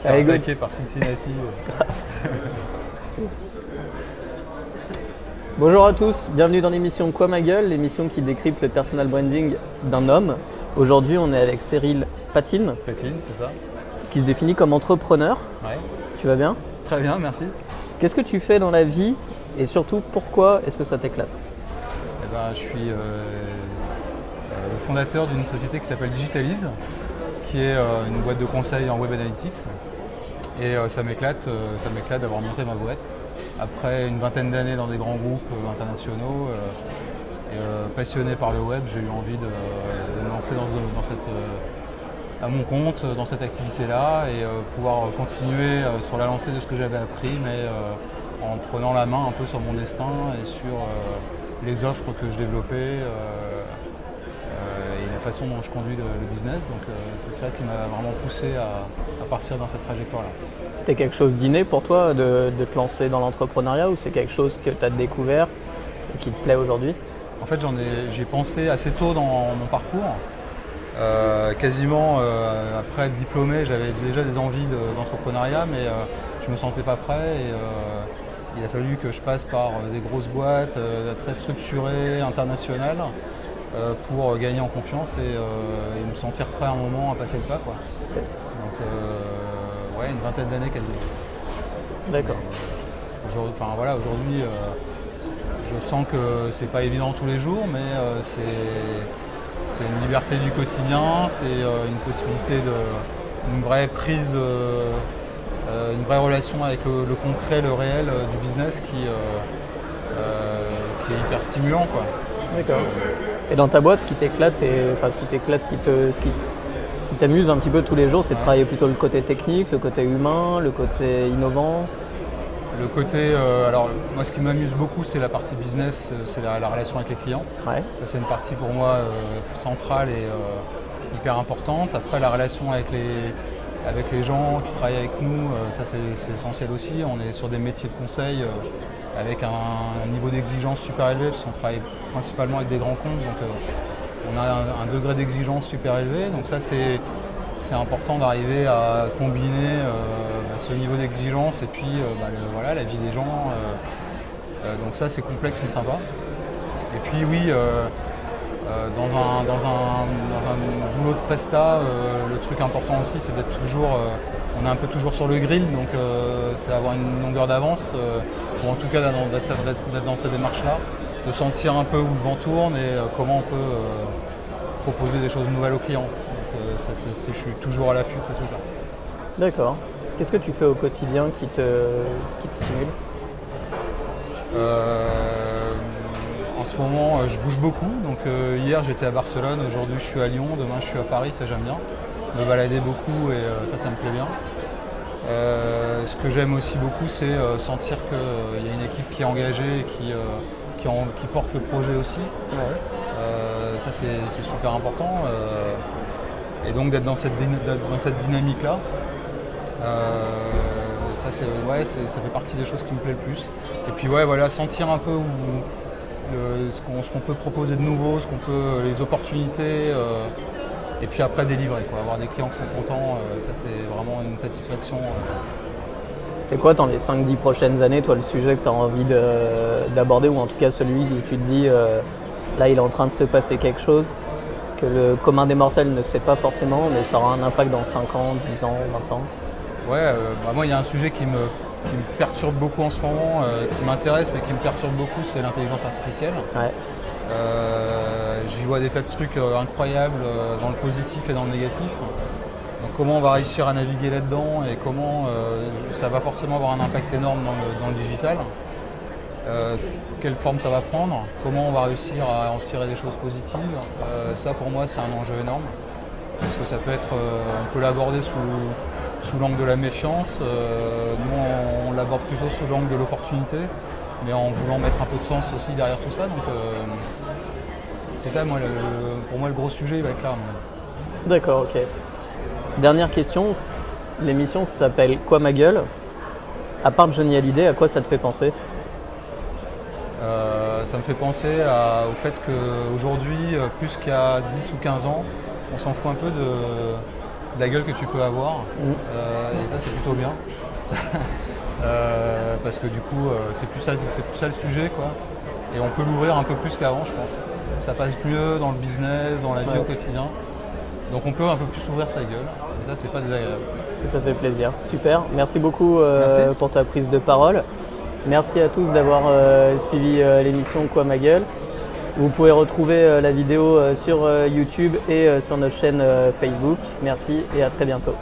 faire attaquer par Cincinnati. Bonjour à tous, bienvenue dans l'émission Quoi ma gueule, l'émission qui décrypte le personal branding d'un homme. Aujourd'hui, on est avec Cyril Patine. Patine, c'est ça. Qui se définit comme entrepreneur. Ouais. Tu vas bien? Très bien, merci. Qu'est-ce que tu fais dans la vie et surtout pourquoi est-ce que ça t'éclate? Je suis le fondateur d'une société qui s'appelle Digitalise, qui est une boîte de conseil en web analytics. Et ça m'éclate d'avoir monté ma boîte. Après une vingtaine d'années dans des grands groupes internationaux, passionné par le web, j'ai eu envie de me lancer à mon compte dans cette activité-là et pouvoir continuer sur la lancée de ce que j'avais appris, mais en prenant la main un peu sur mon destin et sur les offres que je développais et la façon dont je conduis le business. Donc c'est ça qui m'a vraiment poussé à partir dans cette trajectoire-là. C'était quelque chose d'inné pour toi de te lancer dans l'entrepreneuriat ou c'est quelque chose que tu as découvert et qui te plaît aujourd'hui? En fait, j'ai pensé assez tôt dans mon parcours. Quasiment après être diplômé, j'avais déjà des envies d'entrepreneuriat, mais je ne me sentais pas prêt. Et, il a fallu que je passe par des grosses boîtes très structurées, internationales, pour gagner en confiance et me sentir prêt à un moment à passer le pas, quoi. Yes. Donc, une vingtaine d'années quasiment. D'accord. Aujourd'hui, je sens que c'est pas évident tous les jours, mais c'est une liberté du quotidien, c'est une possibilité une vraie prise, une vraie relation avec le concret, le réel du business qui est hyper stimulant, quoi. D'accord. Et dans ta boîte, ce qui t'éclate, ce qui t'amuse un petit peu tous les jours, c'est de travailler plutôt le côté technique, le côté humain, le côté innovant? Le côté, moi ce qui m'amuse beaucoup c'est la partie business, c'est la relation avec les clients. Ouais. Ça, c'est une partie pour moi centrale et hyper importante. Après la relation avec les gens qui travaillent avec nous, ça c'est essentiel aussi. On est sur des métiers de conseil avec un niveau d'exigence super élevé parce qu'on travaille principalement avec des grands comptes. Donc on a un degré d'exigence super élevé. Donc ça c'est important d'arriver à combiner ce niveau d'exigence et puis la vie des gens. Donc ça c'est complexe mais sympa. Et puis oui, dans un boulot de presta, le truc important aussi c'est d'être toujours, on est un peu toujours sur le grill, donc c'est d'avoir une longueur d'avance, ou en tout cas d'être dans cette démarche-là, de sentir un peu où le vent tourne et comment on peut proposer des choses nouvelles aux clients. Je suis toujours à l'affût de ces trucs-là. D'accord. Qu'est-ce que tu fais au quotidien qui te stimule? En ce moment, je bouge beaucoup. Donc, hier, j'étais à Barcelone, aujourd'hui, je suis à Lyon, demain, je suis à Paris, ça j'aime bien. Me balader beaucoup et ça me plaît bien. Ce que j'aime aussi beaucoup, c'est sentir qu'il y a une équipe qui est engagée et qui porte le projet aussi. Ouais. Ça, c'est super important. Et donc d'être dans cette dynamique-là, ça fait partie des choses qui me plaît le plus. Et puis sentir un peu ce qu'on peut proposer de nouveau, les opportunités, et puis après délivrer, quoi. Avoir des clients qui sont contents, ça c'est vraiment une satisfaction. C'est quoi dans les 5-10 prochaines années, toi, le sujet que tu as envie d'aborder, ou en tout cas celui où tu te dis là il est en train de se passer quelque chose que le commun des mortels ne sait pas forcément, mais ça aura un impact dans 5 ans, 10 ans, 20 ans? Moi il y a un sujet qui me perturbe beaucoup en ce moment, qui m'intéresse mais qui me perturbe beaucoup, c'est l'intelligence artificielle. Ouais. J'y vois des tas de trucs incroyables dans le positif et dans le négatif. Donc comment on va réussir à naviguer là-dedans et comment ça va forcément avoir un impact énorme dans le digital. Quelle forme ça va prendre, comment on va réussir à en tirer des choses positives. Ça pour moi c'est un enjeu énorme, parce que ça peut être, on peut l'aborder sous l'angle de la méfiance, nous on l'aborde plutôt sous l'angle de l'opportunité, mais en voulant mettre un peu de sens aussi derrière tout ça. Donc c'est ça, pour moi le gros sujet il va être là. D'accord, ok. Dernière question, l'émission s'appelle Quoi ma gueule? À part Johnny Hallyday, à quoi ça te fait penser? Ça me fait penser au fait qu'aujourd'hui, plus qu'il y a 10 ou 15 ans, on s'en fout un peu de la gueule que tu peux avoir. Et ça, c'est plutôt bien. Parce que du coup, c'est plus ça le sujet, quoi. Et on peut l'ouvrir un peu plus qu'avant, je pense. Ça passe mieux dans le business, dans la vie au quotidien. Donc on peut un peu plus ouvrir sa gueule. Et ça, c'est pas désagréable. Ça fait plaisir. Super. Merci beaucoup Merci. pour ta prise de parole. Merci à tous d'avoir suivi l'émission Quoi ma gueule. Vous pouvez retrouver la vidéo sur YouTube et sur notre chaîne Facebook. Merci et à très bientôt.